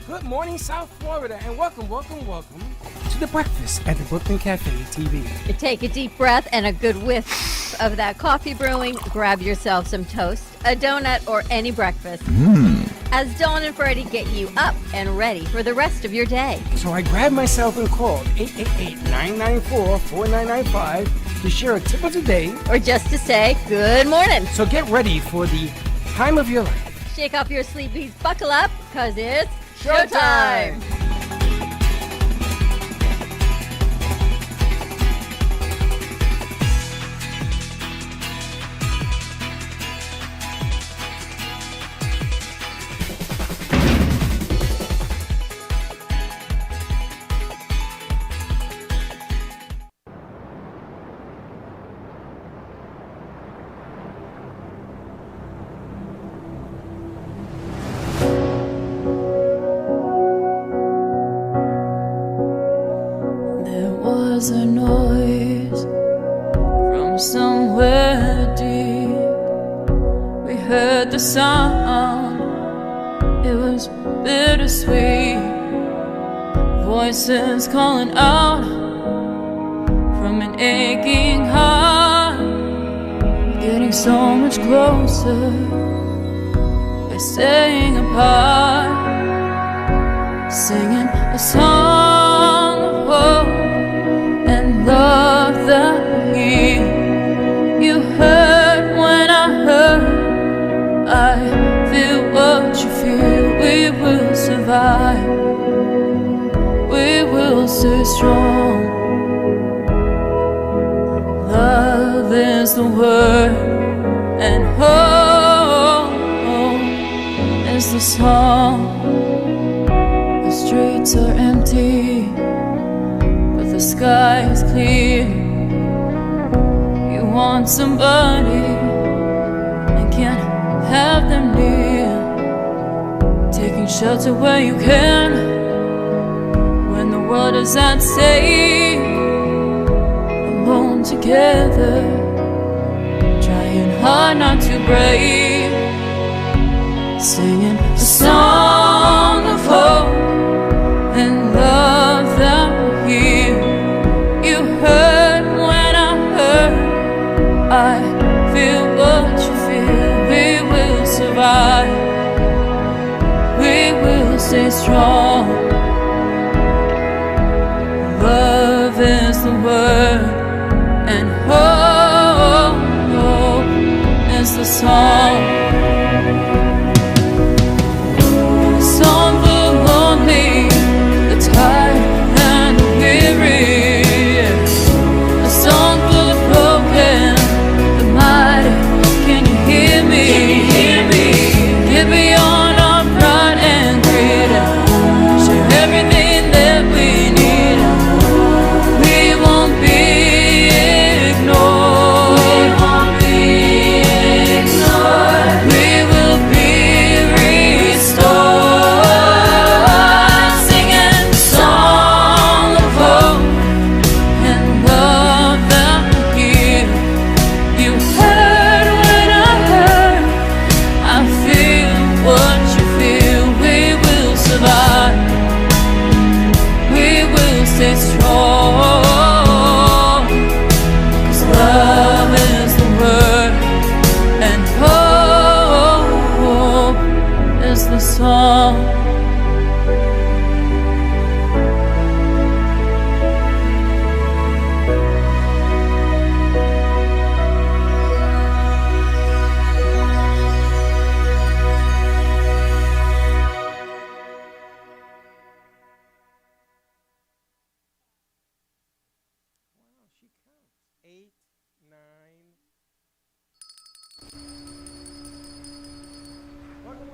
Good morning, South Florida, and welcome to the breakfast at the Brooklyn Cafe TV. Take a deep breath and a good whiff of that coffee brewing. Grab yourself some toast, a donut, or any breakfast. As Dawn and Freddie get you up and ready for the rest of your day. So I grabbed myself and called 888-994-4995 to share a tip of the day, Or just to say good morning. so get ready for the time of your life. Shake off your sleepies, buckle up, because it's Showtime! showtime. There was a noise from somewhere deep. We heard the sound, it was bittersweet. Voices calling out from an aching heart, getting so much closer. We're staying apart, singing a song of hope and love that you heard when I heard. I feel what you feel. We will survive. We will stay strong. Love is the word, and hope is the song. The streets are empty, but the sky is clear. You want somebody and can't have them near. Taking shelter where you can when the world is at stake. Alone together, trying hard not to break. Singing a song of hope and love that will heal. You heard when I heard. I feel what you feel. We will survive. We will stay strong. Love is the word, and hope is the song. Song for the lonely, the tired and the weary. A song for the broken, the mighty. Can you hear me? Get beyond our pride and greed. Share everything that we need. We won't be ignored. We will be restored. Singing song of hope and love that will heal. You heard when I heard. I feel what you feel. We will survive. We will stay strong. 'Cause love is the word, and hope is the song. She counts 8, 9. Welcome.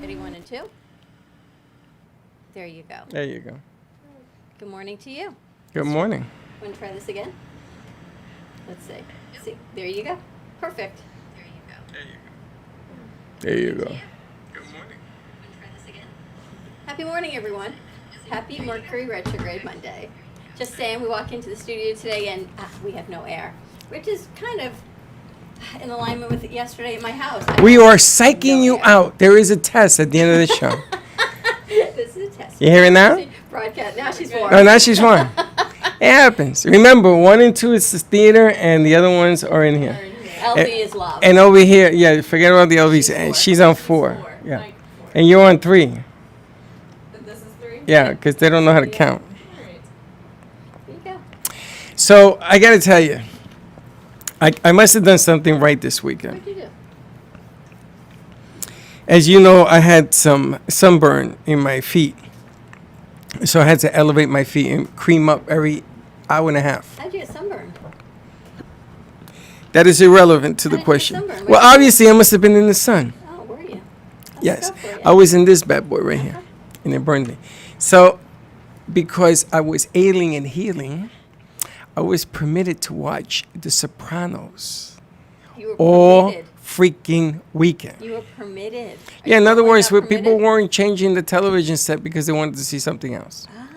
Ready, 1 and 2. There you go. There you go. Good morning to you. Good morning. Want to try this again? Let's see. See, there you go. Perfect. There you go. Good morning. Happy morning, everyone. Happy Mercury retrograde Monday. Just saying, we walk into the studio today and we have no air, which is kind of in alignment with yesterday at my house. We are psyching you out. There is a test at the end of the show. This is a test. You hear it now? Broadcast. Now she's 4. Oh, now she's 1. It happens. Remember, 1 and 2 is the theater, and the other ones are in here. LB is love. And over here, yeah, forget about the LVs. And she's on 4. Yeah. And you're on 3. This is 3? Yeah, because they don't know how to count. There you go. So I got to tell you, I must have done something right this weekend. What'd you do? As you know, I had some sunburn in my feet. So I had to elevate my feet and cream up every hour and a half. How'd you get sunburned? That is irrelevant to the How did you get question. sunburned? Well, obviously, I must have been in the sun. Oh, were you? Yes. go for it. I was in this bad boy right here, and it burned me. So, because I was ailing and healing, I was permitted to watch The Sopranos You were all permitted. freaking weekend. You were permitted. Yeah, in other Were you words, not people permitted? weren't changing the television set because they wanted to see something else. Ah,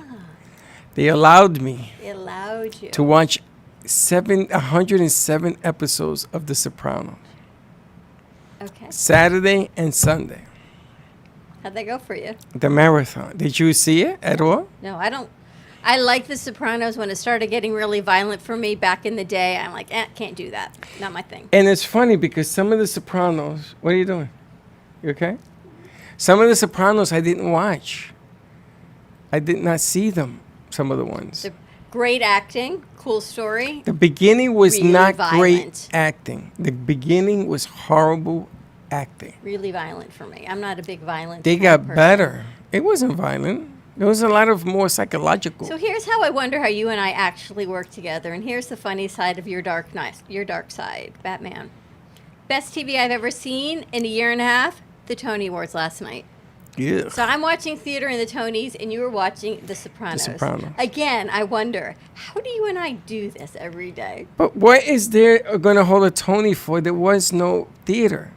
They allowed me it allowed you. to watch 107 episodes of The Sopranos, Okay. Saturday and Sunday. How'd that go for you? The marathon. Did you see it at all? No, I don't. I like The Sopranos when it started getting really violent for me back in the day. I'm like, can't do that. Not my thing. And it's funny because some of The Sopranos, what are you doing? You okay? Some of The Sopranos I didn't watch. I did not see them, some of the ones. The great acting, cool story. The beginning was Really not violent. great acting. The beginning was horrible acting. Really violent for me. I'm not a big violent. They kind got of person. better. It wasn't violent. There was a lot of more psychological. So here's how I wonder how you and I actually work together. And here's the funny side of your dark side, Batman. Best TV I've ever seen in a year and a half, the Tony Awards last night. Yeah. So I'm watching theater in the Tonys, and you were watching The Sopranos. Sopranos. Again, I wonder, how do you and I do this every day? But what is there going to hold a Tony for? There was no theater.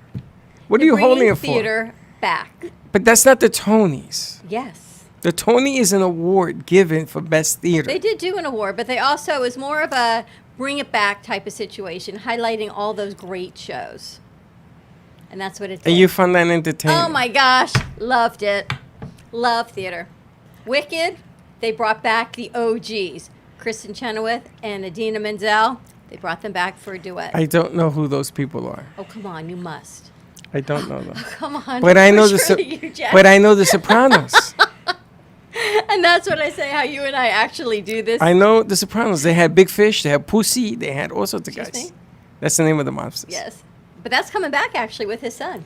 What are you holding it for? Theater back. But that's not the Tonys. Yes. The Tony is an award given for best theater. They did do an award, but they also, it was more of a bring it back type of situation, highlighting all those great shows. And that's what it did. And you found that entertaining. Oh my gosh, loved it. Love theater. Wicked, they brought back the OGs. Kristen Chenoweth and Idina Menzel, they brought them back for a duet. I don't know who those people are. Oh, come on, you must. I don't know them. Come on. But I know for the sure you, Jack. but I know the Sopranos. And that's what I say, how you and I actually do this. I know the Sopranos. They had Big Fish. They had Pussy. They had all sorts of Excuse guys. me? That's the name of the monsters. Yes. But that's coming back actually with his son.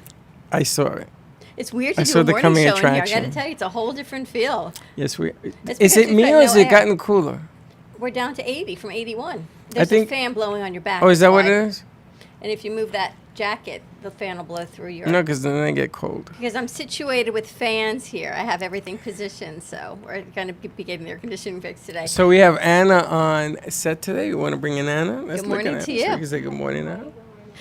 I saw it. It's weird I to do saw a the morning coming show in here. I got attraction. to tell you, it's a whole different feel. Yes, we. It's Is it because me we've or got has no it air. gotten cooler? We're down to 80 from 81. There's think- a fan blowing on your back. Oh, is that what why. it is? And if you move that jacket, the fan will blow through your... No, because then they get cold. Because I'm situated with fans here. I have everything positioned, so we're going to be getting the air conditioning fixed today. So we have Anna on set today. You want to bring in Anna? Let's Good look morning at to her. So you. we can say good morning now.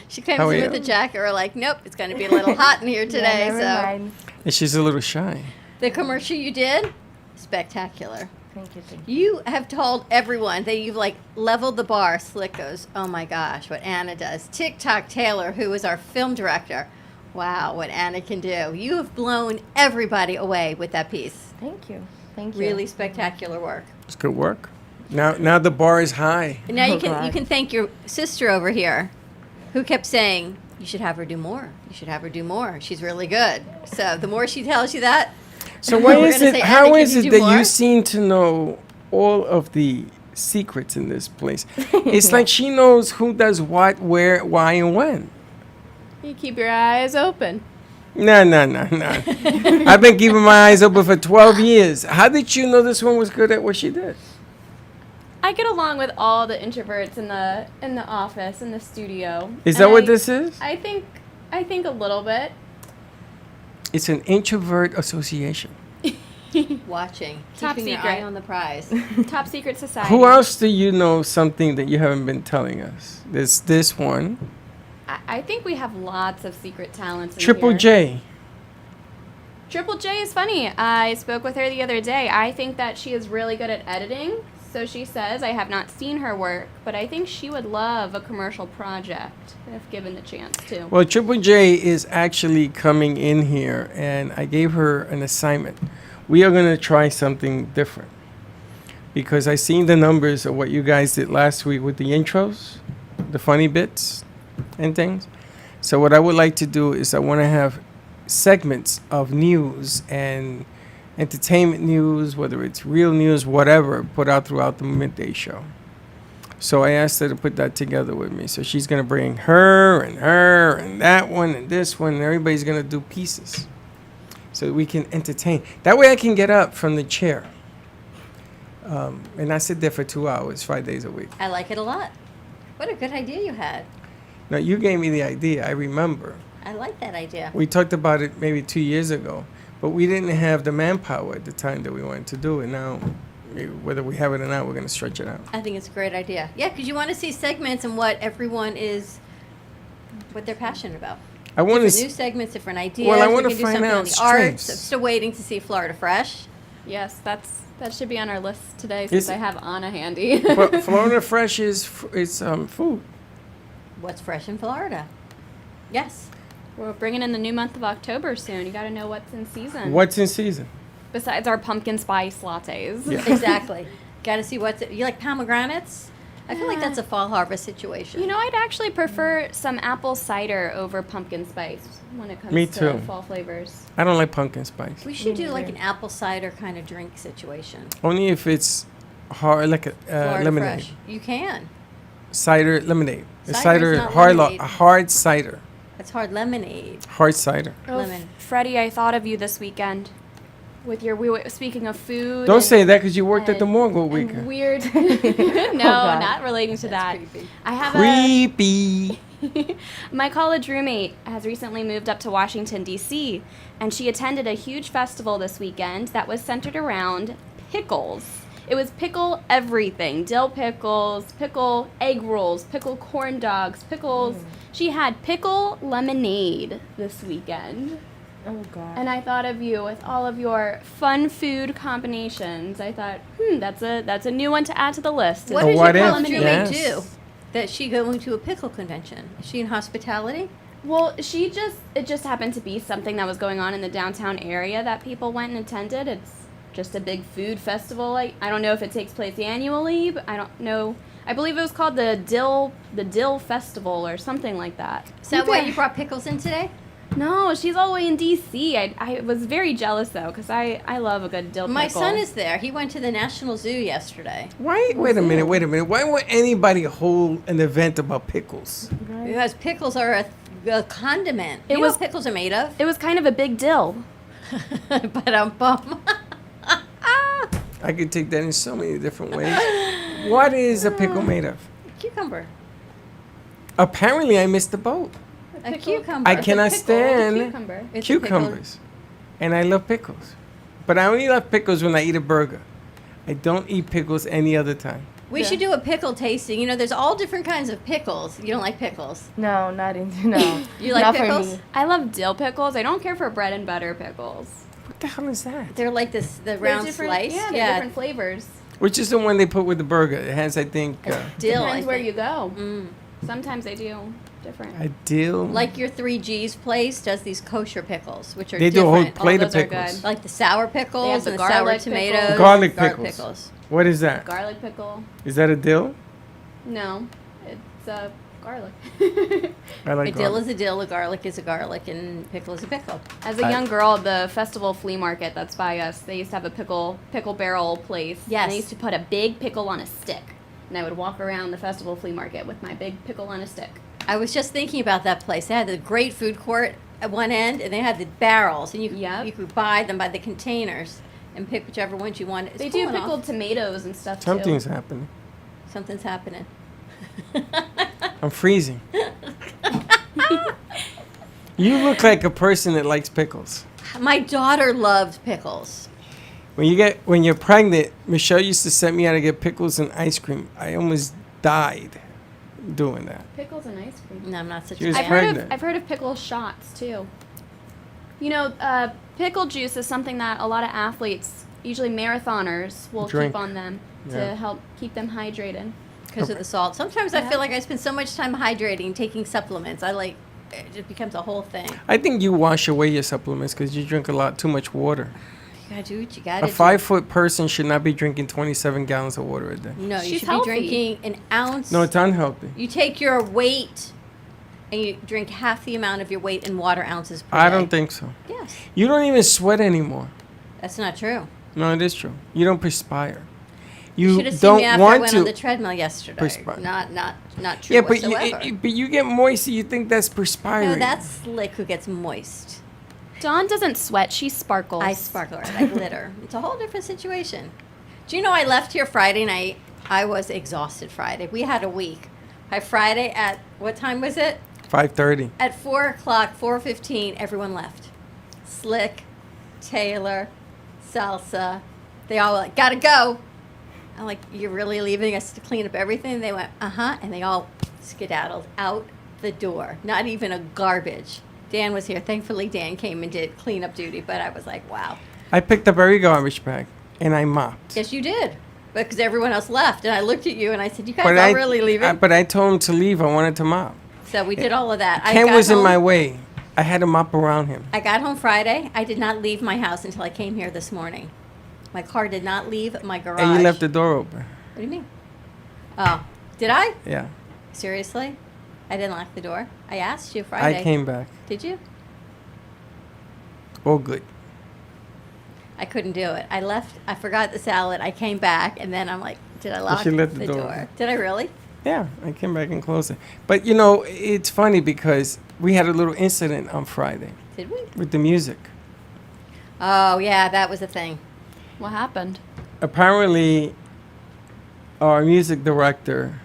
She comes How are in with you? a jacket. We're like, nope, it's going to be a little hot in here today. Never so mind. And she's a little shy. the commercial you did, spectacular. Thank you. You have told everyone that you've like leveled the bar. Slick goes, oh my gosh, what Anna does. TikTok Taylor, who is our film director, wow, what Anna can do. You have blown everybody away with that piece. Thank you. Thank you. Really spectacular work. It's good work. Now the bar is high. And now Oh, you God. can thank your sister over here, who kept saying you should have her do more. You should have her do more. She's really good. So the more she tells you that, So why we're is gonna it? say, How Anna, is can it you that do more? you seem to know all of the secrets in this place? It's like she knows who does what, where, why, and when. You keep your eyes open. No. I've been keeping my eyes open for 12 years. How did you know this one was good at what she did? I get along with all the introverts in the office, in the studio. Is And that what this is? I think a little bit. It's an introvert association. Watching, Top keeping your secret. eye on the prize. Top secret society. Who else do you know something that you haven't been telling us? There's this one. I think we have lots of secret talents in Triple here. J. Triple J is funny. I spoke with her the other day. I think that she is really good at editing. So she says, I have not seen her work, but I think she would love a commercial project if given the chance to. Well, Triple J is actually coming in here, and I gave her an assignment. We are going to try something different because I seen the numbers of what you guys did last week with the intros, the funny bits and things. So what I would like to do is I want to have segments of news and entertainment news, whether it's real news, whatever, put out throughout the midday show. So I asked her to put that together with me. So she's going to bring her and that one and this one, and everybody's going to do pieces so that we can entertain. That way I can get up from the chair. And I sit there for 2 hours, 5 days a week. I like it a lot. What a good idea you had. Now, you gave me the idea. I remember. I like that idea. We talked about it maybe 2 years ago, but we didn't have the manpower at the time that we wanted to do it. Now, whether we have it or not, we're going to stretch it out. I think it's a great idea. Yeah, because you want to see segments and what everyone is, what they're passionate about. I want Different new to. segments, different ideas. Well, I We wanna can do find something on out the arts. strengths. I'm still waiting to see Florida Fresh. Yes, that should be on our list today since Is- I have Anna handy. Florida Fresh is food. What's fresh in Florida? Yes. We're bringing in the new month of October soon. You got to know what's in season. What's in season? Besides our pumpkin spice lattes. Yeah. Exactly. Got to see you like pomegranates? I feel like that's a fall harvest situation. You know, I'd actually prefer some apple cider over pumpkin spice when it comes Me to too. fall flavors. I don't like pumpkin spice. We should do like an apple cider kind of drink situation. Only if it's hard, like a Florida lemonade. Fresh. You can. Cider lemonade. A Cider's cider, not hard, lemonade. a hard cider. It's hard lemonade. Hard cider. Oh, Lemon. Freddie, I thought of you this weekend. With your speaking of food. Don't and- say that because you worked at the and- morgue all and weekend. Weird. No, not relating to that. That's creepy. I have Creepy. My college roommate has recently moved up to Washington, D.C., and she attended a huge festival this weekend that was centered around pickles. It was pickle everything. Dill pickles, pickle egg rolls, pickle corn dogs, pickles. She had pickle lemonade this weekend. Oh God. And I thought of you with all of your fun food combinations. I thought, that's a new one to add to the list. What A did what your if? college roommate do? Yes. That she going to a pickle convention? Is she in hospitality? Well, it just happened to be something that was going on in the downtown area that people went and attended. It's just a big food festival. I don't know if it takes place annually, but I don't know. I believe it was called the Dill Festival or something like that. Is that why you brought pickles in today? No, she's all the way in D.C. I was very jealous though because I love a good dill My pickle. son is there. He went to the National Zoo yesterday. Wait a minute. Why would anybody hold an event about pickles? Because pickles are a condiment. It You know was- what pickles are made of? It was kind of a big dill. But bum. I could take that in so many different ways. What is a pickle made of? Cucumber. Apparently, I missed the boat. A cucumber. I cannot stand Cucumber. It's a pickle. cucumbers, and I love pickles. But I only love pickles when I eat a burger. I don't eat pickles any other time. We should do a pickle tasting. You know, there's all different kinds of pickles. You don't like pickles. No, not into no. You like not pickles? For me. I love dill pickles. I don't care for bread and butter pickles. What the hell is that? They're like the They're round different, slice. Yeah, they're different flavors. Which is the one they put with the burger? It has, I think, Dill. Depends I where think. you go. Mm. Sometimes they do different. a dill. Like your 3G's place does these kosher pickles, which are They do a whole different. plate Oh, of those are pickles. good. Like the sour pickles the and the sour garlic tomatoes. pickles. Garlic garlic pickles. What is that? Garlic pickle. Is that a dill? No, it's garlic. I like A dill garlic. is a dill, a garlic is a garlic, and pickle is a pickle. As a young girl, the festival flea market that's by us, they used to have a pickle barrel place. Yes. And they used to put a big pickle on a stick. And I would walk around the festival flea market with my big pickle on a stick. I was just thinking about that place. They had the great food court at one end, and they had the barrels, and Yep. you could buy them by the containers and pick whichever ones you wanted. It's They do cooling off. pickled tomatoes and stuff Something's too. happening. Something's happening. I'm freezing. You look like a person that likes pickles. My daughter loves pickles. When you're pregnant, Michelle used to send me out to get pickles and ice cream. I almost died doing that. Pickles and ice cream. No, I'm not such She a was fan. pregnant. I've heard of pickle shots too. You know, pickle juice is something that a lot of athletes, usually marathoners, will Drink. keep on them Yeah. to help keep them hydrated. Because of the salt. Sometimes I feel like I spend so much time hydrating, taking supplements. It just becomes a whole thing. I think you wash away your supplements because you drink too much water. You gotta do what you gotta A do. 5-foot person should not be drinking 27 gallons of water a day. No, you She's should healthy. be drinking an ounce. No, it's unhealthy. You take your weight and you drink half the amount of your weight in water ounces per I day. don't think so. Yes, You don't even sweat anymore. that's not true. No, it is true. You don't perspire. You You should have seen don't me after I want went on the to. treadmill yesterday. Perspire. Not true Yeah, but whatsoever. you get moist. You think that's perspiring. No, that's Slick who gets moist. Dawn doesn't sweat; she sparkles. I sparkle or I glitter. It's a whole different situation. Do you know I left here Friday night? I was exhausted Friday. We had a week. By Friday at, what time was it? 5:30. At 4 o'clock, 4:15, everyone left. Slick, Taylor, Salsa. They all were like, gotta go. I'm like, you're really leaving us to clean up everything? They went, uh-huh. And they all skedaddled out the door. Not even a garbage. Dan was here. Thankfully, Dan came and did cleanup duty. But I was like, wow. I picked up every garbage bag and I mopped. Yes, you did. Because everyone else left. And I looked at you and I said, you guys But are really leaving? But I told him to leave. I wanted to mop. So we did all of that. Ken got was in home- my way. I had to mop around him. I got home Friday. I did not leave my house until I came here this morning. My car did not leave my garage. And you left the door open. What do you mean? Oh, did I? Yeah. Seriously? I didn't lock the door. I asked you Friday. I came back. Did you? Oh, good. I couldn't do it. I left. I forgot the salad. I came back, and then I'm like, did I lock she left the the door? door. Did I really? Yeah, I came back and closed it. But, you know, it's funny because we had a little incident on Friday Did we? with the music. Oh, yeah, that was a thing. What happened? Apparently, our music director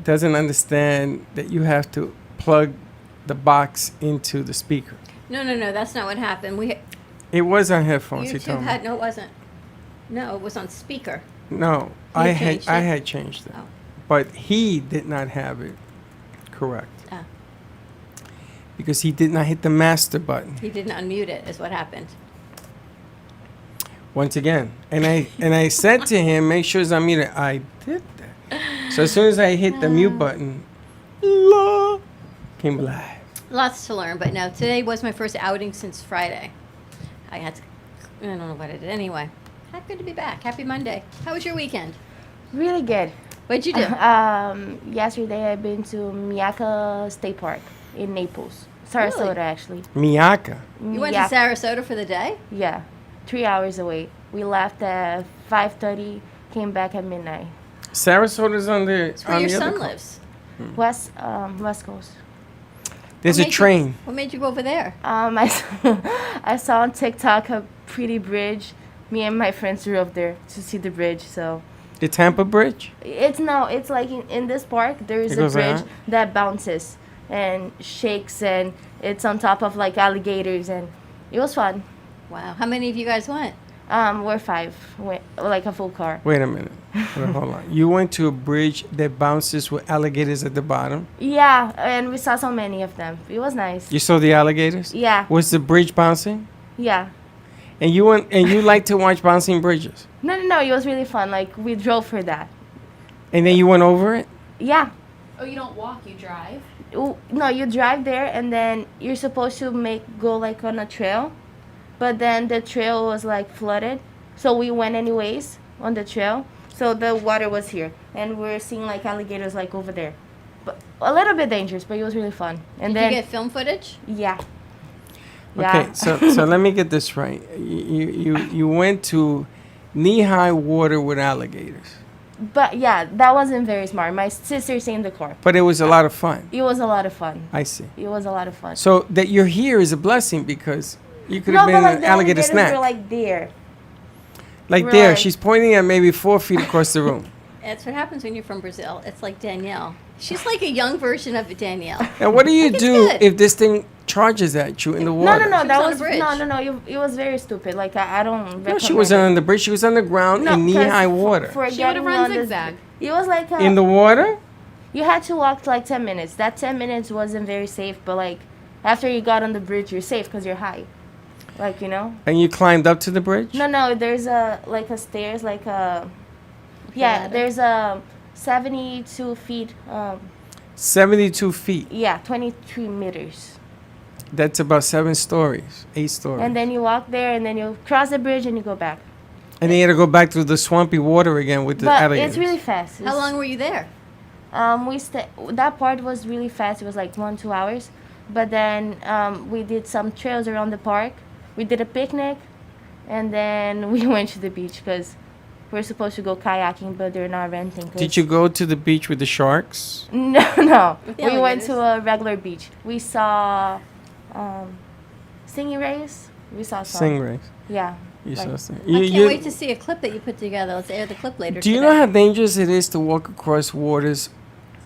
doesn't understand that you have to plug the box into the speaker. No, that's not what happened. It was on headphones, he YouTube told me. had, no, it wasn't. No, it was on speaker. No, You I changed had it? changed it. Oh. But he did not have it correct Ah, because he did not hit the master button he didn't unmute it, is what happened. once again. And I said to him, make sure it's unmuted. I did that. So as soon as I hit the mute button, la, came live. Lots to learn, but no, today was my first outing since Friday. I don't know what I did. Anyway, good to be back. Happy Monday. How was your weekend? Really good. What'd you do? Yesterday I've been to Miaka State Park in Naples. Sarasota, Really? actually. Miyaka. You went to Sarasota for the day? Yeah, 3 hours away. We left at 5:30, came back at midnight. Sarasota's on the That's where on your the other son coast. lives. West Coast. There's What a made you- train. What made you go over there? I saw on TikTok a pretty bridge. Me and my friends drove there to see the bridge. So The Tampa Bridge. it's like in this park there is It a goes bridge around? that bounces and shakes, and it's on top of like alligators, and it was fun. Wow. How many of you guys went? We're 5, like a full car. Wait a minute. Hold on. You went to a bridge that bounces with alligators at the bottom. Yeah, and we saw so many of them. It was nice. You saw the alligators? Yeah, Was the bridge bouncing? yeah. And you went and you like to watch bouncing bridges. No, it was really fun. Like we drove for that. And then you went over it? Yeah. Oh, you don't walk, you drive? No, you drive there, and then you're supposed to go like on a trail, but then the trail was like flooded, so we went anyways on the trail. So the water was here, and we're seeing like alligators like over there, but a little bit dangerous, but it was really fun. And Did then you get film footage? yeah. Okay, so let me get this right. You went to knee-high water with alligators. But yeah, that wasn't very smart. My sister's in the car. But it was a lot of fun. It was a lot of fun. I see. It was a lot of fun. So that you're here is a blessing because you could No, have been but like an the alligator alligators snack. were like there. Like we're there, like- she's pointing at maybe 4 feet across the room. That's what happens when you're from Brazil. It's like Danielle. She's like a young version of Danielle. Now, what do you It's do good. if this thing charges at you in the water? No, She that was on was a bridge. no. It was very stupid. Like I don't. No, she recommend wasn't it. on the bridge. She was on the ground No, in 'cause knee-high water. For She would have getting run on this- zigzag. It was like In the water? you had to walk like 10 minutes. That 10 minutes wasn't very safe, but like after you got on the bridge, you're safe because you're high. Like, you know? And you climbed up to the bridge? No, there's a like a stairs, like a yeah, ladder? there's a 72 feet. 72 feet. Yeah, 23 meters. That's about 7 stories, 8 stories. And then you walk there, and then you cross the bridge, and you go back. And then you had to go back through the swampy water again with the But alligators. it's really fast. How long were you there? That part was really fast. It was like 1-2 hours, but then we did some trails around the park. We did a picnic, and then we went to the beach because we're supposed to go kayaking, but they're not renting. Did you go to the beach with the sharks? No. With the We went to alligators? a regular beach. We saw stingrays. We saw some. Stingrays. Yeah. You like- saw sting- I you- can't you- wait to see a clip that you put together. Let's air the clip later. Do you know how dangerous it is to walk across waters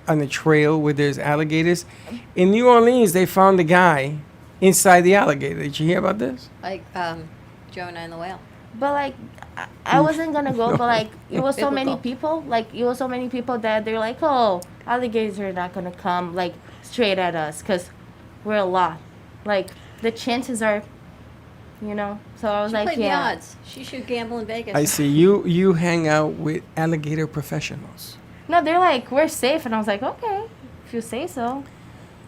on a trail where there's alligators? In New Orleans, they found a guy inside the alligator. Did you hear about this? Like Jonah and the whale. But like, I wasn't gonna go, but like, it was so many Biblical. people. Like, it was so many people that they're like, oh, alligators are not gonna come like straight at us because we're a lot. Like, the chances are, you know. So I was She like, played yeah. the odds. She should gamble in Vegas. I see. You hang out with alligator professionals. No, they're like, we're safe, and I was like, okay, if you say so.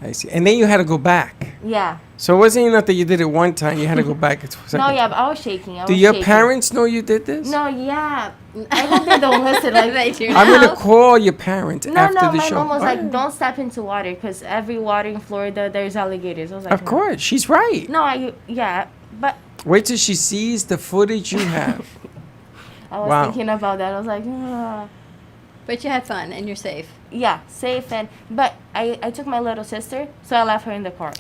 I see. And then you had to go back. Yeah. So it wasn't enough that you did it one time. You had to go back. No, yeah, but I was shaking. Do your parents know you did this? No, yeah. I hope they don't listen. Like, They do I'm now. gonna call your parents no, after the my show. mom was Oh, like, yeah. don't step into water because every water in Florida there's alligators. I was like, Of no. course, she's right. No, yeah, but Wait till she sees the footage you have. I was Wow. thinking about that. I was like, But you had fun and you're safe. yeah, safe but I took my little sister, so I left her in the car.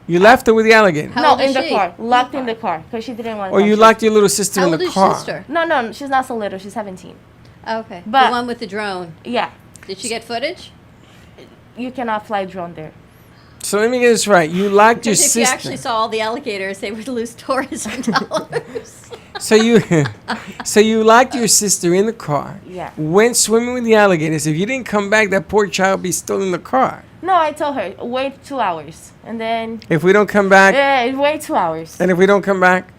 You left her with the alligator. How no, old is in the she? car, locked in the car because she didn't want to. Or you locked your little sister How in old the is car. your sister? No, she's not so little. She's 17. Oh, okay. But- the one with the drone. Yeah, Did she get footage? you cannot fly drone there. So let me get this right. You locked your Because if you sister. actually saw all the alligators, they would lose tourism dollars. So you, so you locked your sister in the car. Yeah. Went swimming with the alligators. If you didn't come back, that poor child would be still in the car. No, I told her wait 2 hours, and then If we don't come back, wait 2 hours. and if we don't come back,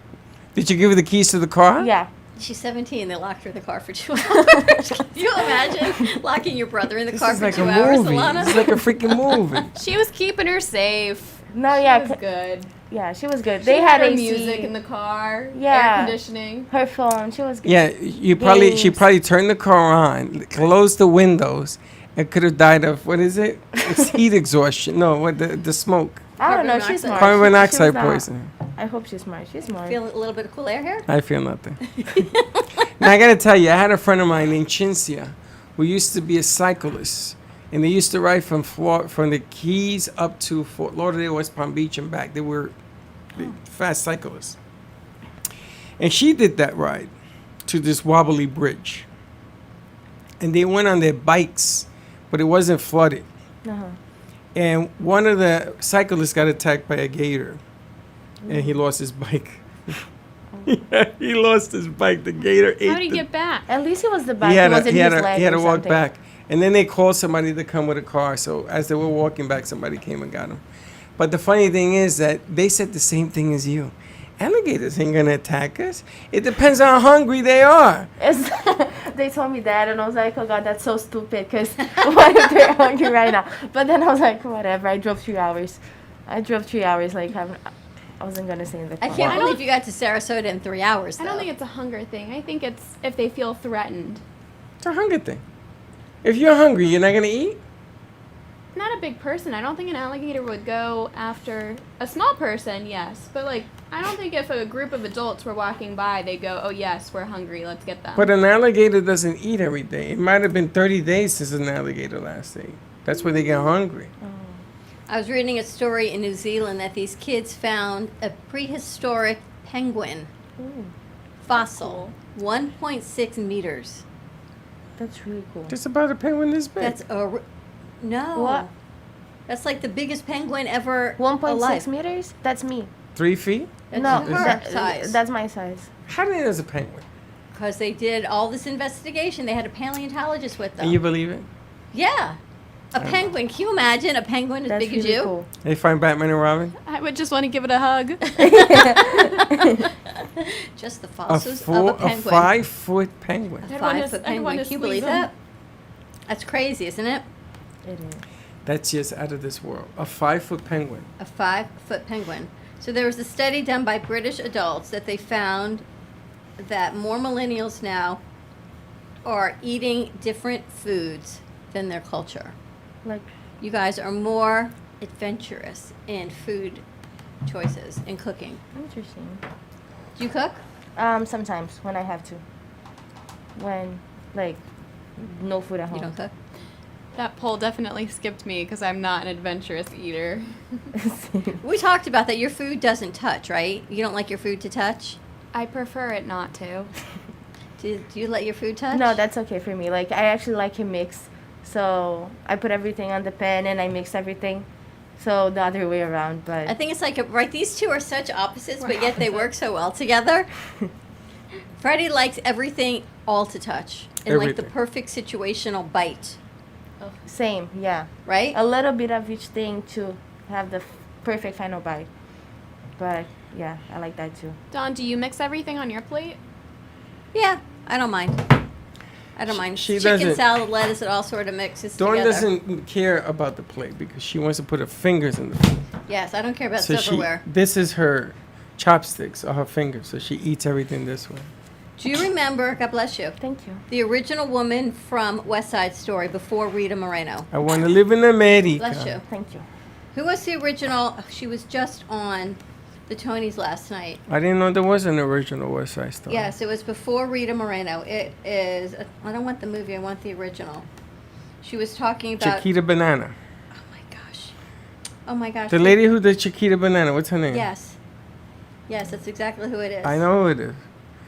did you give her the keys to the car? Yeah. She's 17. They locked her in the car for 2 hours. Can you imagine locking your brother in the This car is for like 2 a hours, movie. Alana? It's like a freaking movie. She was keeping her safe. No, She yeah, was good. yeah, she was good. She They had her AC, music in the car. Yeah. Air conditioning. her phone. She was good. Yeah, she Games. probably turned the car on, closed the windows, and could have died of what is it? It's heat exhaustion. No, what the smoke. I don't know. Carbon She's monoxide. smart. Carbon She was monoxide not. poisoning. I hope she's smart. She's smart. Feel a little bit of cool air here? I feel nothing. Now I gotta tell you, I had a friend of mine named Cinzia, who used to be a cyclist, and they used to ride from the Keys up to Fort Lauderdale, West Palm Beach, and back. They were fast cyclists, and she did that ride to this wobbly bridge, and they went on their bikes, but it wasn't flooded. Uh-huh. And one of the cyclists got attacked by a gator, and he lost his bike. Yeah, he lost his bike. The gator ate How did he the- get back? At least it was the bike. he had it wasn't his leg he had or to walk something. back. And then they called somebody to come with a car. So as they were walking back, somebody came and got him. But the funny thing is that they said the same thing as you. Alligators ain't gonna attack us. It depends on how hungry they are. They told me that, and I was like, oh god, that's so stupid. Because what if they're hungry right now? But then I was like, whatever. I drove 3 hours. Like I wasn't gonna say in the I car. can't believe you got to Sarasota in 3 hours. I don't though. think it's a hunger thing. I think it's if they feel threatened. It's a hunger thing. If you're hungry, you're not gonna eat. Not a big person. I don't think an alligator would go after a small person, yes. But, like, I don't think if a group of adults were walking by, they go, oh, yes, we're hungry, let's get them. But an alligator doesn't eat every day. It might have been 30 days since an alligator last ate. That's where they get hungry. I was reading a story in New Zealand that these kids found a prehistoric penguin fossil, 1.6 meters. That's really cool. Just about a penguin this big. That's No. What? That's like the biggest penguin ever 1.6 alive. meters? That's me. 3 feet? That's No, her size. that's my size. How many is a penguin? Because they did all this investigation. They had a paleontologist with them. And you believe it? Yeah. A penguin. Can you imagine a penguin as That's big as really you? cool. They find Batman and Robin? I would just want to give it a hug. Just the A, fossils of four, a a penguin. 5-foot penguin. I'd wanna 5-foot I'd penguin. wanna Can you squeeze believe them. that? That's crazy, isn't it? It is. That's just out of this world. A 5-foot penguin. A 5-foot penguin. So there was a study done by British adults that they found that more millennials now are eating different foods than their culture. Like, You guys are more adventurous in food choices and cooking. interesting. Do you cook? Sometimes when I have to. When, like, no food at home. You don't cook? That poll definitely skipped me because I'm not an adventurous eater. We talked about that. Your food doesn't touch, right? You don't like your food to touch? I prefer it not to. Do you let your food touch? No, that's okay for me. Like, I actually like it mixed. So I put everything on the pan and I mix everything. So the other way around, but I think it's like, right, these two are such opposites, but yet they work so well together. Freddie likes everything all to touch. And like the Everything. perfect situational bite, same, yeah. right? A little bit of each thing to have the perfect final bite. But yeah, I like that too. Dawn, do you mix everything on your plate? Yeah, I don't mind. I don't mind. she Chicken, doesn't- salad, lettuce, it all sort of mixes Dawn together. doesn't care about the plate because she wants to put her fingers in the food. Yes, I don't care about So silverware. this is her chopsticks or her fingers, so she eats everything this way. Do you remember, God bless you, Thank you. the original woman from West Side Story before Rita Moreno? I want to live in America. Bless you. Thank you. Who was the original? She was just on the Tonys last night. I didn't know there was an original West Side Story. Yes, it was before Rita Moreno. It is, I don't want the movie, I want the original. She was talking about, Chiquita Banana. oh my gosh. Oh my gosh. The lady who did Chiquita Banana, what's her name? Yes. Yes, that's exactly who it is. I know who it is.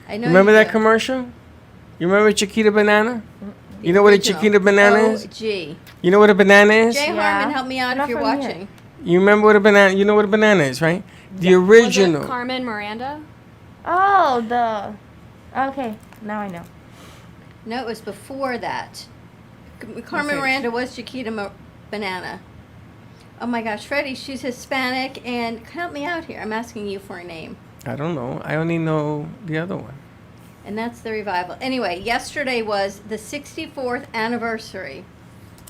I know Remember you that do. commercial? You remember Chiquita Banana? The You know what a original. Chiquita Banana is? OG. You know what a banana is? Jay Yeah. Harmon, help me out Not if you're from here. watching. You remember what a banana? You know what a banana is, right? The original. Was it Carmen Miranda? Oh, the. Okay, now I know. No, it was before that. Carmen Okay. Miranda was Chiquita Banana. Oh my gosh, Freddie, she's Hispanic, and help me out here. I'm asking you for a name. I don't know. I only know the other one. And that's the revival. Anyway, yesterday was the 64th anniversary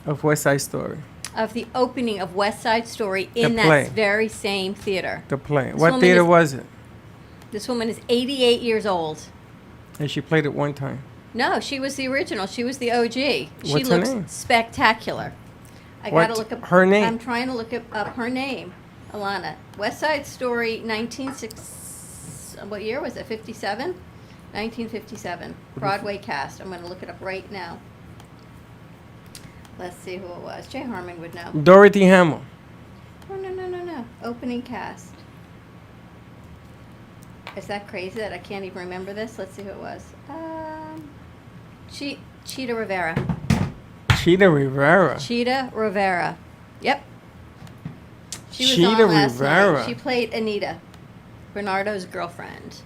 Of West Side Story. of the opening of West Side Story in The play. that very same theater. The play. This What woman theater is- was it? This woman is 88 years old. And she played it one time. No, she was the original. She was the OG. She What's her looks name? spectacular. I What- gotta look up her name? I'm trying to look up her name, Alana. West Side Story, 1960. What year was it? 57. 1957. Broadway cast. I'm gonna look it up right now. Let's see who it was. Jay Harmon would know. Dorothy Hamill. No. Opening cast. Is that crazy that I can't even remember this? Let's see who it was. Cheetah Rivera. Cheetah Rivera. Cheetah Rivera. Yep. She was Cheetah on last Rivera. night. She played Anita, Bernardo's girlfriend.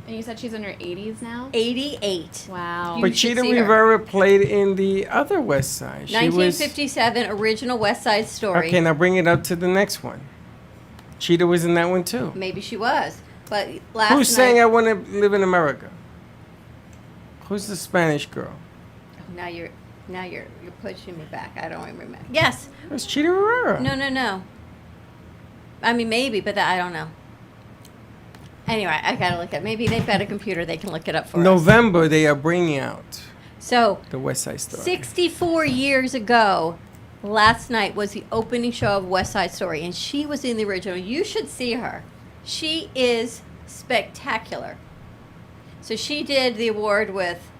And you said she's in her 80s now? 88. Wow. You But should Cheetah see her. Rivera played in the other West Side. She was 1957 original West Side Story. okay. Now bring it up to the next one. Cheetah was in that one too. Maybe she was, but last Who's night. saying I want to live in America? Who's the Spanish girl? Now you're pushing me back. I don't remember. Yes. It was Cheetah Rivera. No. I mean, maybe, but I don't know. Anyway, I gotta look at. Maybe they've got a computer. They can look it up for us. November they are bringing out So, the West Side Story. 64 years ago, last night was the opening show of West Side Story, and she was in the original. You should see her. She is spectacular. So she did the award with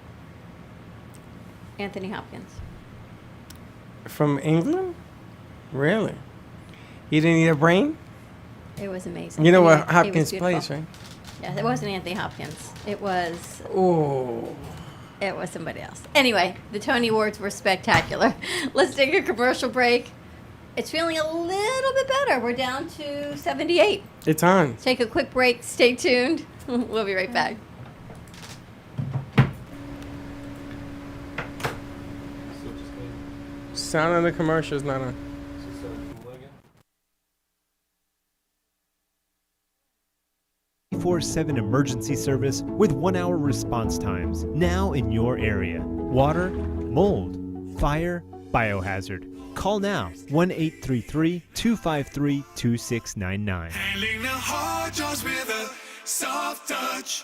Anthony Hopkins. From England? Really? He didn't need a brain? It was amazing. You know Anyway, what he Hopkins was beautiful. plays, right? Yeah, it wasn't Anthony Hopkins. It was Oh. It was somebody else. Anyway, the Tony Awards were spectacular. Let's take a commercial break. It's feeling a little bit better. We're down to 78. It's on. Take a quick break. Stay tuned. We'll be right back. Sound of the commercial is not on. 24/7 emergency service with 1-hour response times now in your area. Water, mold, fire, biohazard. Call now 1-833-253-2699. Handling the hard jobs with a soft touch.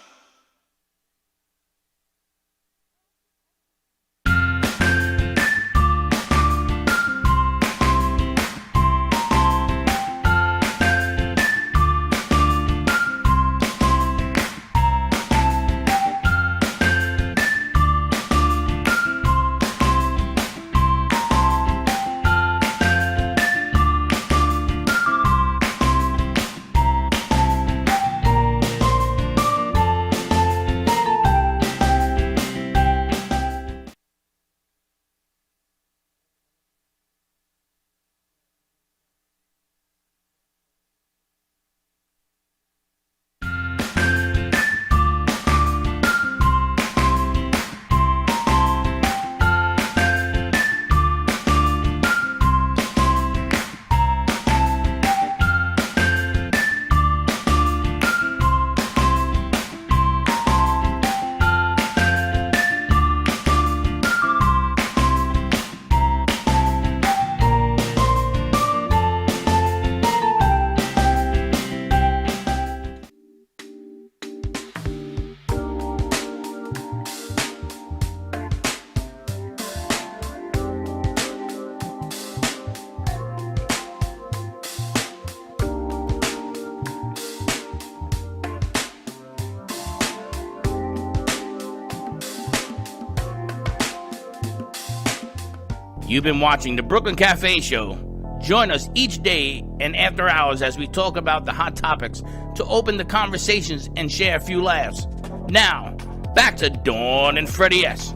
You've been watching the Brooklyn Cafe Show. Join us each day and after hours as we talk about the hot topics to open the conversations and share a few laughs. Now, back to Dawn and Freddie S.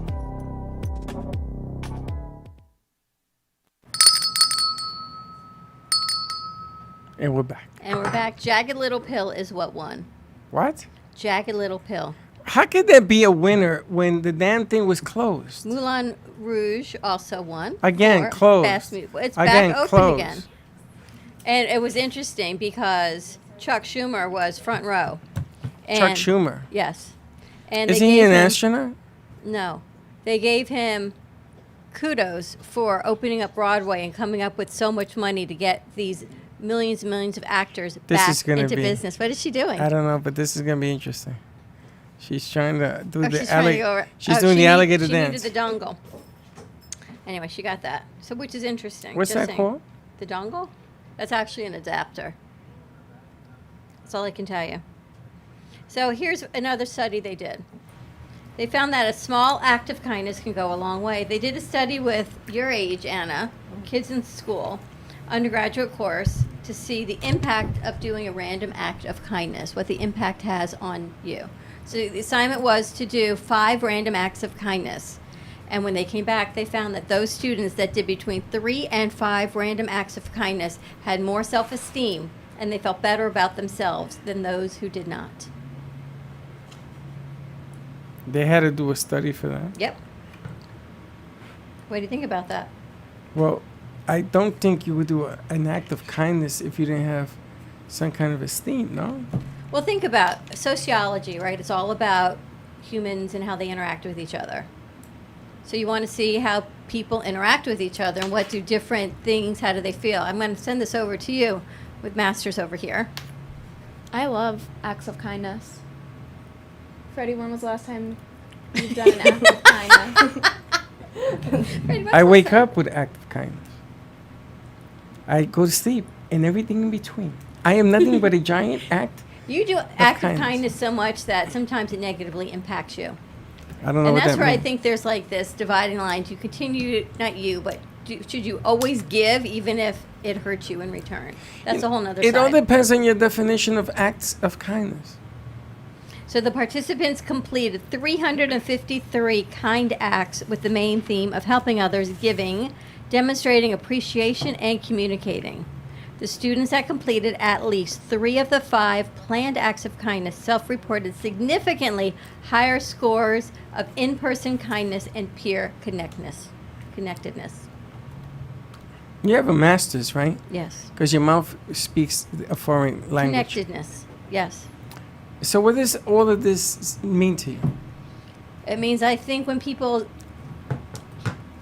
And we're back. And we're back. Jagged Little Pill is what won. What? Jagged Little Pill. How could there be a winner when the damn thing was closed? Moulin Rouge also won. Again, for closed. Best movie. It's Again, back open closed. again. And it was interesting because Chuck Schumer was front row. Chuck And- Schumer. Yes. And Isn't they he gave an him- astronaut? No. They gave him kudos for opening up Broadway and coming up with so much money to get these millions and millions of actors This back is gonna into be- business. What is she doing? I don't know, but this is going to be interesting. She's trying to do She's trying to go over- She's oh, doing the alligator she dance. needed the dongle. Anyway, she got that. So, which is interesting. What's Just that saying. called? The dongle? That's actually an adapter. That's all I can tell you. So here's another study they did. They found that a small act of kindness can go a long way. They did a study with your age, Anna, kids in school, undergraduate course, to see the impact of doing a random act of kindness, what the impact has on you. So the assignment was to do 5 random acts of kindness. And when they came back, they found that those students that did between 3 and 5 random acts of kindness had more self-esteem and they felt better about themselves than those who did not. They had to do a study for that. Yep. What do you think about that? Well, I don't think you would do an act of kindness if you didn't have some kind of esteem, no? Well, think about sociology, right? It's all about humans and how they interact with each other. So you want to see how people interact with each other and what do different things, how do they feel? I'm going to send this over to you with Masters over here. I love acts of kindness. Freddie, when was the last time you've done an act of kindness? Pretty much I what's wake that? up with act of kindness. I go to sleep and everything in between. I am nothing but a giant act. You do act of kindness. kindness so much that sometimes it negatively impacts you. I don't know And what that's that where I means. think there's like this dividing line. Do you continue, not you, but should you always give even if it hurts you in return? That's a whole nother It all side. depends on your definition of acts of kindness. So the participants completed 353 kind acts with the main theme of helping others, giving, demonstrating appreciation, and communicating. The students that completed at least 3 of the 5 planned acts of kindness self-reported significantly higher scores of in-person kindness and peer connectedness. You have a master's, right? Yes. Because your mouth speaks a foreign language. Connectedness. Yes. So what does all of this mean to you? It means I think when people.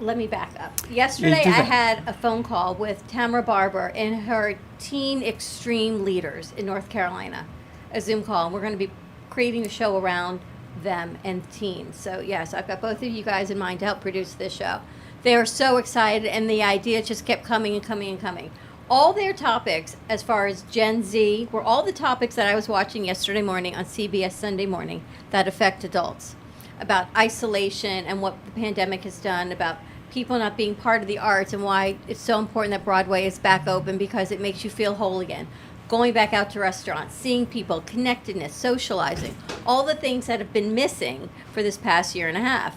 Let me back up. Yesterday, do I that. had a phone call with Tamara Barber and her teen extreme leaders in North Carolina, a Zoom call. And we're going to be creating a show around them and teens. So, yes, I've got both of you guys in mind to help produce this show. They are so excited, and the idea just kept coming and coming and coming. All their topics, as far as Gen Z, were all the topics that I was watching yesterday morning on CBS Sunday Morning that affect adults, about isolation and what the pandemic has done, about people not being part of the arts and why it's so important that Broadway is back open because it makes you feel whole again. Going back out to restaurants, seeing people, connectedness, socializing, all the things that have been missing for this past year and a half.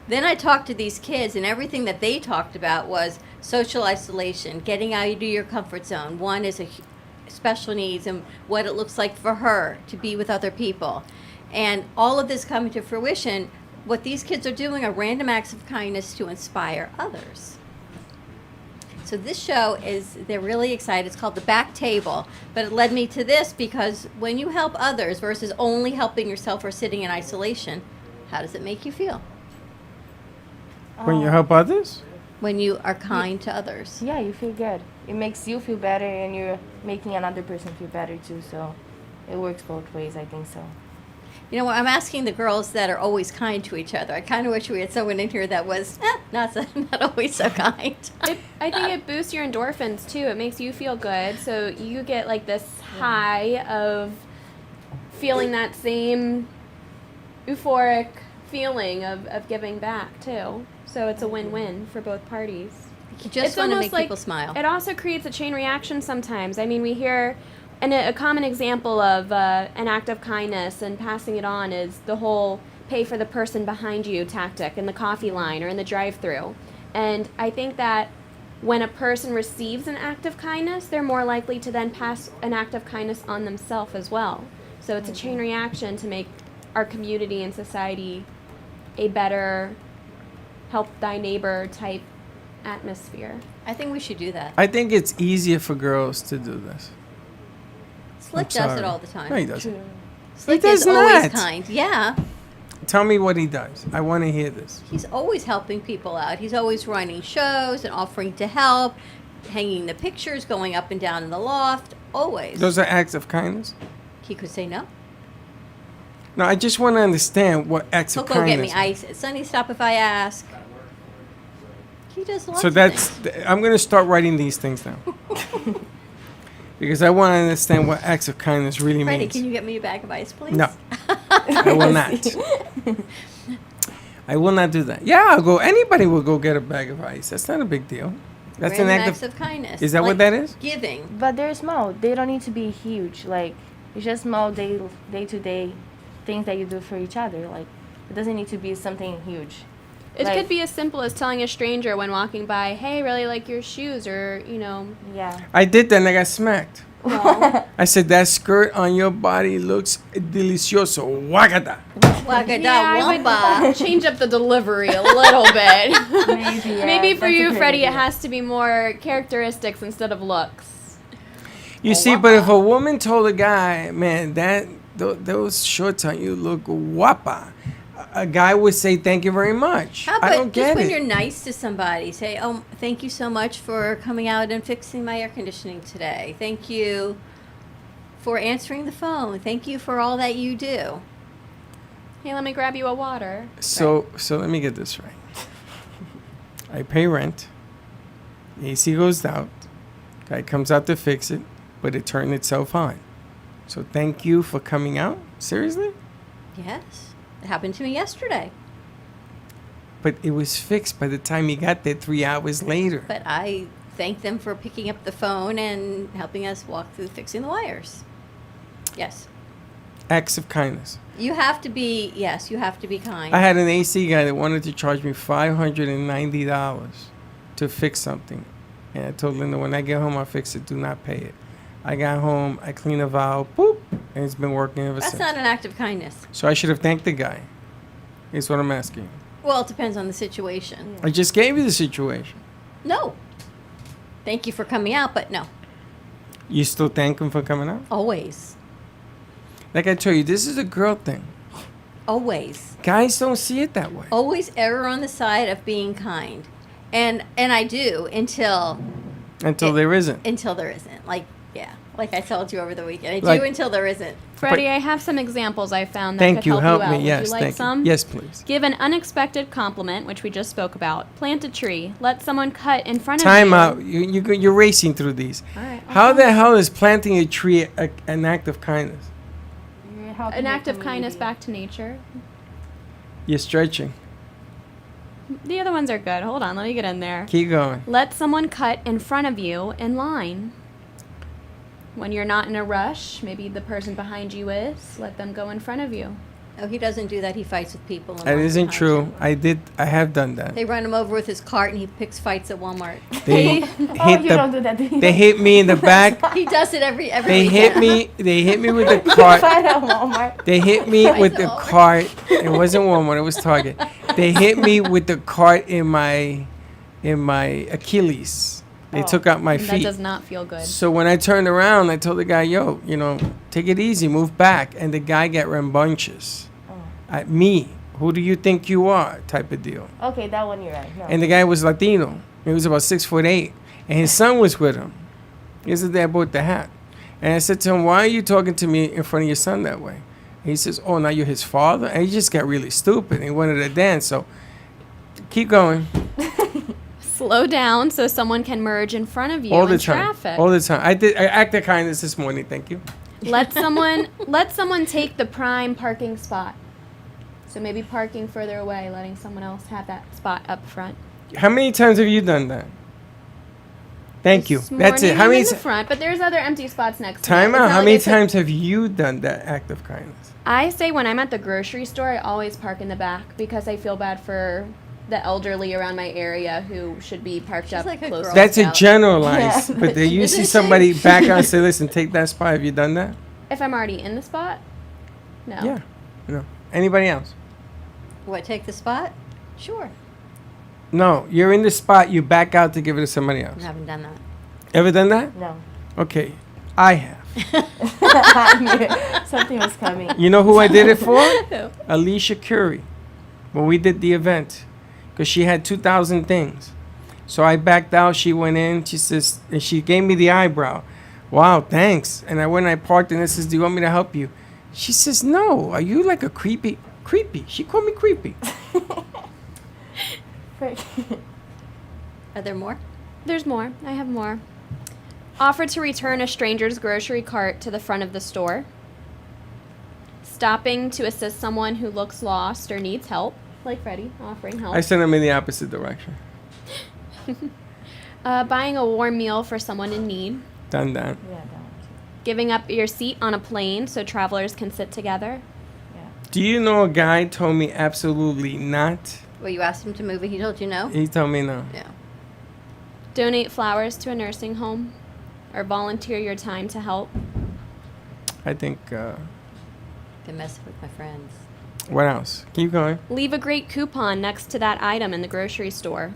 Then I talked to these kids, and everything that they talked about was social isolation, getting out of your comfort zone. One is special needs and what it looks like for her to be with other people. And all of this coming to fruition, what these kids are doing are random acts of kindness to inspire others. So this show they're really excited. It's called The Back Table, but it led me to this because when you help others versus only helping yourself or sitting in isolation, how does it make you feel? When you help others? When you are kind to others. Yeah, you feel good. It makes you feel better, and you're making another person feel better too. So it works both ways, I think so. You know, I'm asking the girls that are always kind to each other. I kind of wish we had someone in here that was not always so kind. I think it boosts your endorphins too. It makes you feel good. So you get like this high of feeling that same euphoric feeling of giving back too. So it's a win-win for both parties. You just It's want to almost make people smile. It also creates a chain reaction sometimes. I mean, we hear, and a common example of an act of kindness and passing it on is the whole pay for the person behind you tactic in the coffee line or in the drive-thru. And I think that when a person receives an act of kindness, they're more likely to then pass an act of kindness on themselves as well. So it's a chain reaction to make our community and society a better help thy neighbor type atmosphere. I think we should do that. I think it's easier for girls to do this. Slick I'm does sorry. it all the time. No, he doesn't. Slick He does is always not. kind. Yeah. Tell me what he does. I want to hear this. He's always helping people out. He's always running shows and offering to help, hanging the pictures, going up and down in the loft. Always. Those are acts of kindness? He could say no. No, I just want to understand what acts He'll of go get kindness. me ice. Sonny, stop if I ask. He does lots So of that's. things. I'm going to start writing these things down. Because I want to understand what acts of kindness really Freddie, means. can you get me a bag of ice, please? No. I will not. I will not do that. Yeah, I'll go. Anybody will go get a bag of ice. That's not a big deal. That's Random an act acts of kindness. Is that what that is? Giving. But they're small. They don't need to be huge. Like, it's just small day-to-day things that you do for each other. Like, it doesn't need to be something huge. It Like- could be as simple as telling a stranger when walking by, hey, really like your shoes, or, you know. Yeah. I did that and I got smacked. Well, I said, that skirt on your body looks delicioso. Wagada. Wagada I wamba. would change up the delivery a little bit. Maybe, yeah, Maybe for that's a you, good Freddie, it idea. has to be more characteristics instead of looks. You see, but if a woman told a guy, man, those shorts on you look guapa, a guy would say, thank you very much. How I about don't just get when it. you're nice to somebody, say, "Oh, thank you so much for coming out and fixing my air conditioning today. Thank you for answering the phone. Thank you for all that you do." Hey, let me grab you a water. So let me get this right. I pay rent. AC goes out. Guy comes out to fix it, but it turned itself on. So thank you for coming out. Seriously? Yes, it happened to me yesterday. But it was fixed by the time he got there 3 hours later. But I thank them for picking up the phone and helping us walk through fixing the wires. Yes. Acts of kindness. You have to be, yes, you have to be kind. I had an AC guy that wanted to charge me $590 to fix something. And I told Linda, when I get home, I'll fix it. Do not pay it. I got home, I cleaned a valve, boop, and it's been working ever That's since. not an act of kindness. So I should have thanked the guy. Is what I'm asking. Well, it depends on the situation. I just gave you the situation. No. Thank you for coming out, but no. You still thank him for coming out? Always. Like I told you, this is a girl thing. Always. Guys don't see it that way. Always err on the side of being kind. And I do until There isn't. until there isn't. Like I told you over the weekend. I Like- do until there isn't. Freddie, I have some examples I found that Thank could you. help Help you out. me. Yes, Would you like thank some? you. Yes, please. Give an unexpected compliment, which we just spoke about. Plant a tree. Let someone cut in front of Time you. out. You're racing through these. All right. How the hell is planting a tree an act of kindness? An act of kindness back to nature. You're stretching. The other ones are good. Hold on, let me get in there. Keep going. Let someone cut in front of you in line. When you're not in a rush, maybe the person behind you is, let them go in front of you. Oh, he doesn't do that. He fights with people. and That runs isn't behind true. them. I have done that. They run him over with his cart, and he picks fights at Walmart. They Oh, you don't do that. They hit me in the back. He does it every They weekend. hit me. They hit me with the cart. Fight at Walmart. They hit me with the Walmart. cart. It wasn't Walmart. It was Target. They hit me with the cart in my Achilles. They took out my That feet. does not feel good. So when I turned around, I told the guy, "Yo, take it easy, move back." And the guy got rambunctious at me. Who do you think you are? Type of deal. Okay, that one you're right. No. And the guy was Latino. He was about 6'8", and his son was with him. He was the day I bought the hat. And I said to him, "Why are you talking to me in front of your son that way?" And he says, "Oh, now you're his father?" And he just got really stupid. He wanted to dance. So keep going. Slow down so someone can merge in front of you All the in time. traffic. All the time. I acted kindness this morning. Thank you. Let someone take the prime parking spot. So maybe parking further away, letting someone else have that spot up front. How many times have you done that? Thank you. This That's it. morning How I'm many in the front, but there's other empty spots next to me. time It's out? not How like many I took- times have you done that act of kindness? I say when I'm at the grocery store, I always park in the back because I feel bad for the elderly around my area who should be parked up like a close. Girl That's a Scout. generalized. Yeah. But then you see Isn't somebody back out and say, "Listen, take that spot." Have you done that? If I'm already in the spot, no. Yeah. No. Anybody else? What, take the spot? Sure. No. You're in the spot. You back out to give it to somebody I else. haven't done that. Ever done that? No. Okay. I have. I knew it. Something was coming. You know who I did it for? Alicia Curie. When we did the event. Because she had 2,000 things. So I backed out. She went in. She says, and she gave me the eyebrow. Wow, thanks. And I went and I parked and I says, "Do you want me to help you?" She says, "No. Are you like a creepy?" Creepy. She called me creepy. Are there more? There's more. I have more. Offer to return a stranger's grocery cart to the front of the store. Stopping to assist someone who looks lost or needs help, like Freddie, offering help. I sent them in the opposite direction. Buying a warm meal for someone in need. Done that. Yeah, that one Giving up your seat on a plane so travelers can sit together. too. Yeah. Do you know a guy told me absolutely not? Well, you asked him to move it. He told you no? He told me no. Yeah. Donate flowers to a nursing home. Or volunteer your time to help. I think, Been messing with my friends. what else? Keep going. Leave a great coupon next to that item in the grocery store.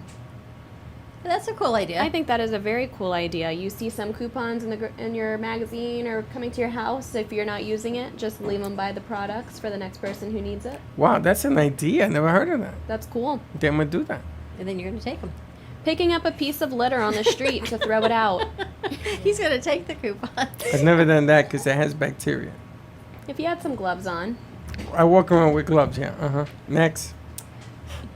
That's a cool idea. I think that is a very cool idea. You see some coupons in your magazine or coming to your house. If you're not using it, just leave them by the products for the next person who needs it. Wow, that's an idea. I never heard of that. That's cool. Then I'm going to do that. And then you're going to take them. Picking up a piece of litter on the street to throw it out. He's going to take the coupon. I've never done that because it has bacteria. If you had some gloves on. I walk around with gloves, yeah. Next.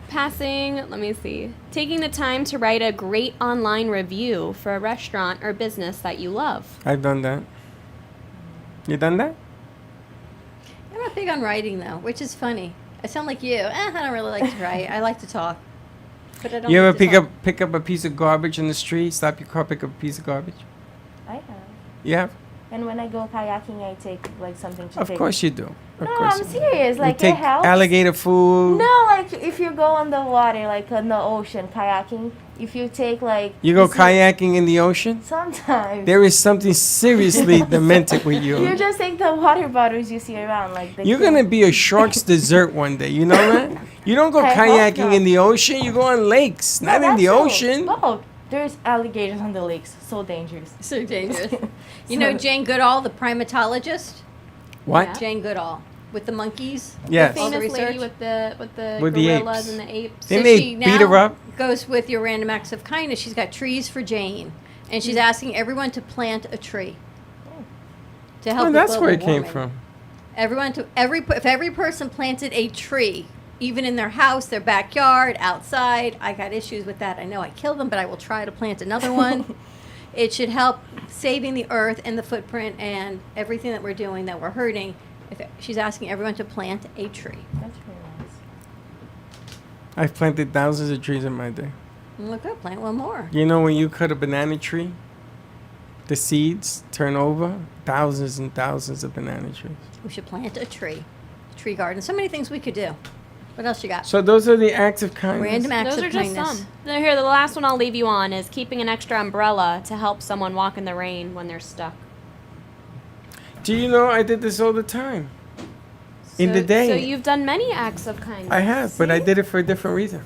Passing, let me see. Taking the time to write a great online review for a restaurant or business that you love. I've done that. You done that? I'm not big on writing, though, which is funny. I sound like you. I don't really like to write. I like to talk. But I don't You like ever to talk. pick up a piece of garbage in the street? Stop your car, pick up a piece of garbage? I have. You have? And when I go kayaking, I take like something to Of take. course you do. Of No, course I'm you do. serious. You Like take it helps. alligator food. No, like if you go on the water, like on the ocean, kayaking, if you take like. You go see- kayaking in the ocean? Sometimes. There is something seriously demented with you. You just take the water bottles you see around, like the. You're going to be a shark's dessert one day. You know that? You don't go I hope kayaking not. in the ocean. You go on lakes, not in the ocean. Oh, there's alligators on the lakes. So dangerous. So dangerous. You know Jane Goodall, the primatologist? What? Yeah. Jane Goodall with the monkeys. Yes. All the Famous lady research. with the With the gorillas apes. and the apes. Didn't they beat her up? Goes with your random acts of kindness. She's got trees for Jane, and she's asking everyone to plant a tree to help. Oh, with that's global where it came warming. from. If every person planted a tree, even in their house, their backyard, outside. I got issues with that. I know I killed them, but I will try to plant another one. It should help saving the earth and the footprint and everything that we're doing that we're hurting. She's asking everyone to plant a tree. That's really nice. I've planted thousands of trees in my day. Look good, plant one more. You know when you cut a banana tree, the seeds turn over, thousands and thousands of banana trees. We should plant a tree. Tree garden. So many things we could do. What else you got? So those are the acts of kindness. Random acts Those of are just kindness. some. Now here, the last one I'll leave you on is keeping an extra umbrella to help someone walk in the rain when they're stuck. Do you know I did this all the time? In the day. So you've done many acts of kindness. I have, but I did it for a different reason.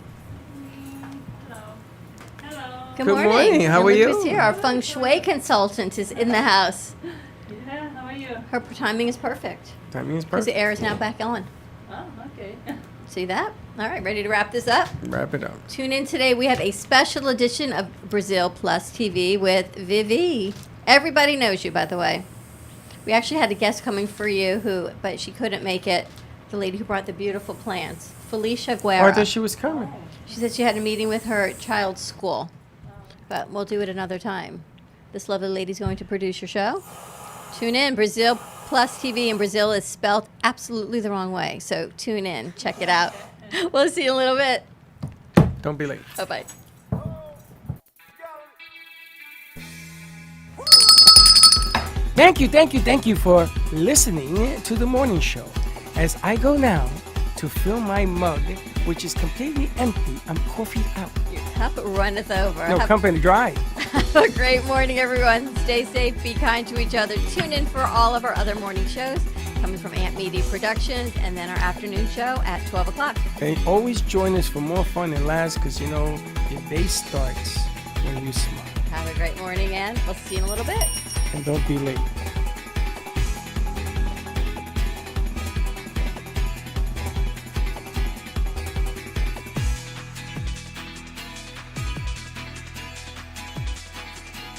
Good Good morning. How are And look you? who's here. Our feng shui consultant is in the house. Yeah, how are you? Her timing is perfect Timing is because the perfect. air is now back on. Oh, okay. See that? All right, ready to wrap this up? Wrap it up. Tune in today. We have a special edition of Brazil Plus TV with Vivi. Everybody knows you, by the way. We actually had a guest coming for you, but she couldn't make it. The lady who brought the beautiful plants, Felicia Oh, I Guerra. thought she was coming. She said she had a meeting with her child's school, but we'll do it another time. This lovely lady's going to produce your show. Tune in. Brazil Plus TV in Brazil is spelled absolutely the wrong way, so tune in. Check it out. We'll see you in a little bit. Don't be late. Bye-bye. Thank you for listening to the morning show. As I go now to fill my mug, which is completely empty, I'm coffee out. Your cup runneth over. No, Have company dry. a great morning, everyone. Stay safe, be kind to each other. Tune in for all of our other morning shows coming from Ant Media Productions, and then our afternoon show at 12 o'clock. And always join us for more fun and laughs, because, you know, your day starts when you smile. Have a great morning, and we'll see you in a little bit. And don't be late.